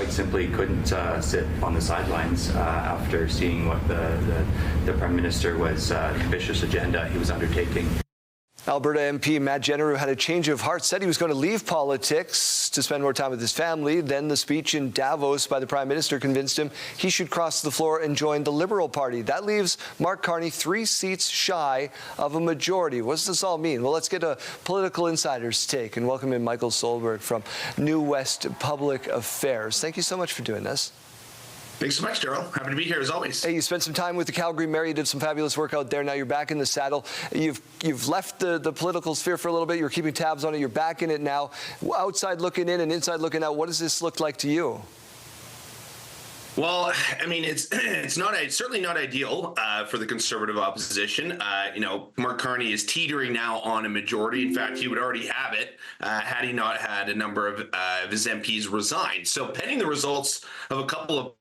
quite simply couldn't sit on the sidelines after seeing what the Prime Minister was, the ambitious agenda he was undertaking. Alberta MP Matt Jeneroux had a change of heart, said he was going to leave politics to spend more time with his family. Then the speech in Davos by the Prime Minister convinced him he should cross the floor and join the Liberal Party. That leaves Mark Carney 3 seats shy of a majority. What does this all mean? Well, let's get a political insider's take and welcome in Michael Solberg from New West Public Affairs. Thank you so much for doing this. Thanks so much, Daryl. Happy to be here as always. Hey, you spent some time with the Calgary Mayor. You did some fabulous work out there. Now you're back in the saddle. You've left the political sphere for a little bit. You're keeping tabs on it. You're back in it now. Outside looking in and inside looking out, what does this look like to you? Well, I mean, it's certainly not ideal for the Conservative opposition. Mark Carney is teetering now on a majority. In fact, he would already have it had he not had a number of his MPs resign. So pending the results of a couple of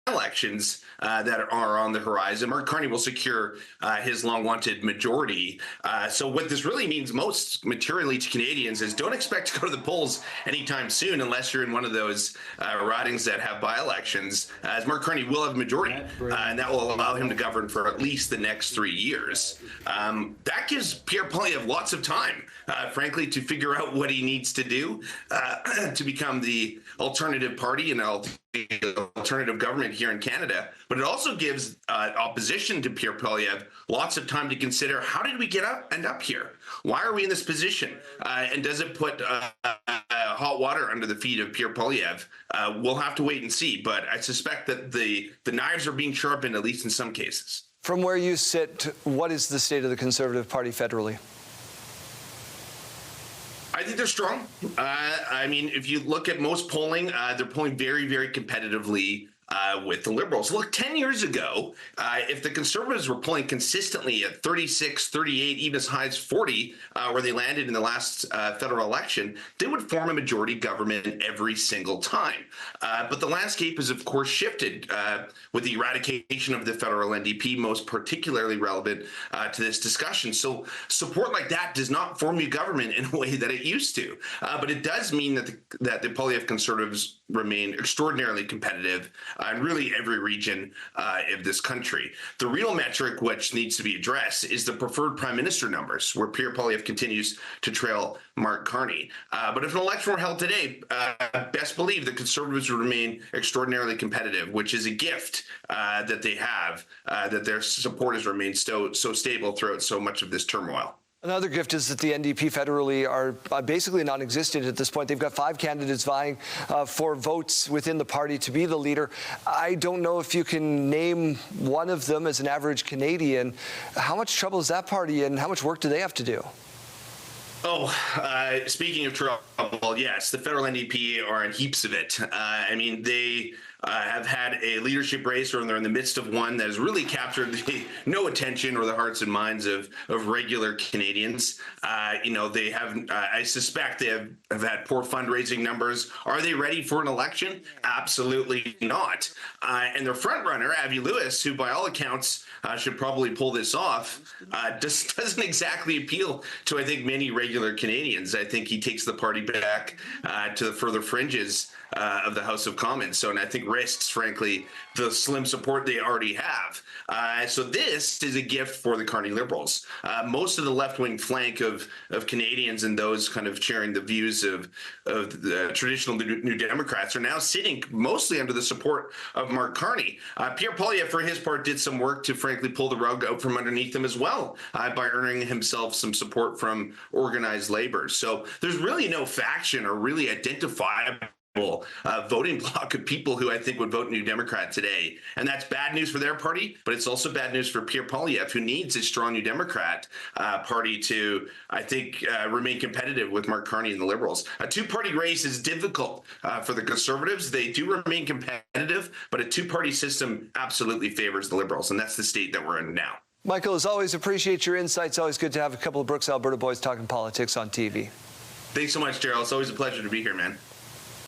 elections that are on the horizon, Mark Carney will secure his long-wanted majority. So what this really means most materially to Canadians is don't expect to go to the polls anytime soon unless you're in one of those ridings that have by-elections, as Mark Carney will have a majority, and that will allow him to govern for at least the next 3 years. That gives Pierre Poilievre lots of time, frankly, to figure out what he needs to do to become the alternative party and alternative government here in Canada. But it also gives opposition to Pierre Poilievre lots of time to consider, how did we end up here? Why are we in this position? And does it put hot water under the feet of Pierre Poilievre? We'll have to wait and see. But I suspect that the knives are being sharpened, at least in some cases. From where you sit, what is the state of the Conservative Party federally? I think they're strong. I mean, if you look at most polling, they're polling very, very competitively with the Liberals. Look, 10 years ago, if the Conservatives were polling consistently at 36, 38, even as high as 40, where they landed in the last federal election, they would form a majority government every single time. But the landscape has, of course, shifted with the eradication of the federal NDP, most particularly relevant to this discussion. So support like that does not form a government in a way that it used to. But it does mean that the Poilievre Conservatives remain extraordinarily competitive in really every region of this country. The real metric which needs to be addressed is the preferred prime minister numbers, where Pierre Poilievre continues to trail Mark Carney. But if an election were held today, best believe the Conservatives would remain extraordinarily competitive, which is a gift that they have, that their support has remained so stable throughout so much of this turmoil. Another gift is that the NDP federally are basically non-existent at this point. They've got 5 candidates vying for votes within the party to be the leader. I don't know if you can name one of them as an average Canadian. How much trouble is that party in? How much work do they have to do? Oh, speaking of trouble, yes, the federal NDP are in heaps of it. I mean, they have had a leadership race, or they're in the midst of one that has really captured no attention or the hearts and minds of regular Canadians. They have, I suspect they have had poor fundraising numbers. Are they ready for an election? Absolutely not. And their front runner, Avi Lewis, who by all accounts should probably pull this off, doesn't exactly appeal to, I think, many regular Canadians. I think he takes the party back to the further fringes of the House of Commons. So, and I think risks, frankly, the slim support they already have. So this is a gift for the Carney Liberals. Most of the left-wing flank of Canadians and those kind of sharing the views of the traditional New Democrats are now sitting mostly under the support of Mark Carney. Pierre Poilievre, for his part, did some work to frankly pull the rug out from underneath him as well by earning himself some support from organized labor. So there's really no faction or really identifiable voting bloc of people who I think would vote New Democrat today. And that's bad news for their party, but it's also bad news for Pierre Poilievre, who needs a strong New Democrat party to, I think, remain competitive with Mark Carney and the Liberals. A two-party race is difficult for the Conservatives. They do remain competitive, but a two-party system absolutely favors the Liberals, and that's the state that we're in now. Michael, as always, appreciate your insights. Always good to have a couple of Brooks, Alberta boys talking politics on TV. Thanks so much, Daryl. It's always a pleasure to be here, man.